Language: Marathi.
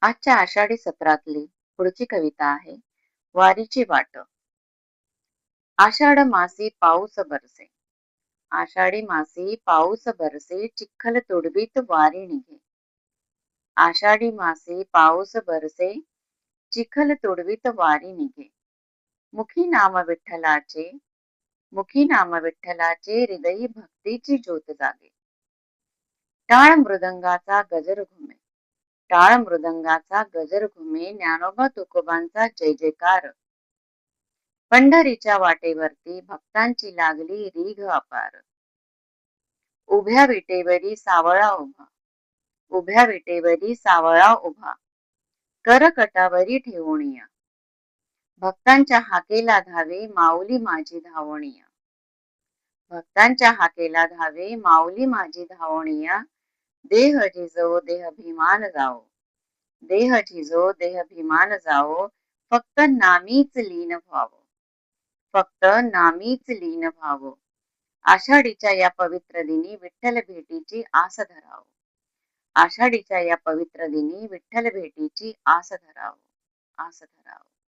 आजच्या आषाढी सत्रातली पुढची कविता आहे वारीची वाट. आषाढ मासी पाऊस बरसे. आषाढी मासी पाऊस बरसे, चिखल तुडवीत वारी निघे. आषाढी मासी पाऊस बरसे, चिखल तुडवीत वारी निघे. मुखी नाम विठ्ठलाचे, मुखी नाम विठ्ठलाचे, हृदयी भक्तीची ज्योत जागे. टाळ मृदंगाचा गजर घुमे, टाळ मृदंगाचा गजर घुमे, ज्ञानोबा तुकोबांचा जय जयकार. पंढरीच्या वाटेवरती भक्तांची लागली रीघ अपार. उभ्या विटेवरी सावळा उभा, उभ्या विटेवरी सावळा उभा, करकटावरी ठेवणिया. भक्तांच्या हाकेला धावे, माऊली माझी धावणिया. भक्तांच्या हाकेला धावे, माऊली माझी धावणिया. देह झिजो देहभिमान जाओ, देह झिजो देहभिमान जाओ, फक्त नामीच लीन व्हावो, फक्त नामीच लीन व्हावो. आषाढीच्या या पवित्र दिनी विठ्ठल भेटीची आस धरावो. आषाढीच्या या पवित्र दिनी विठ्ठल भेटीची आस धरावो, आस धरावो.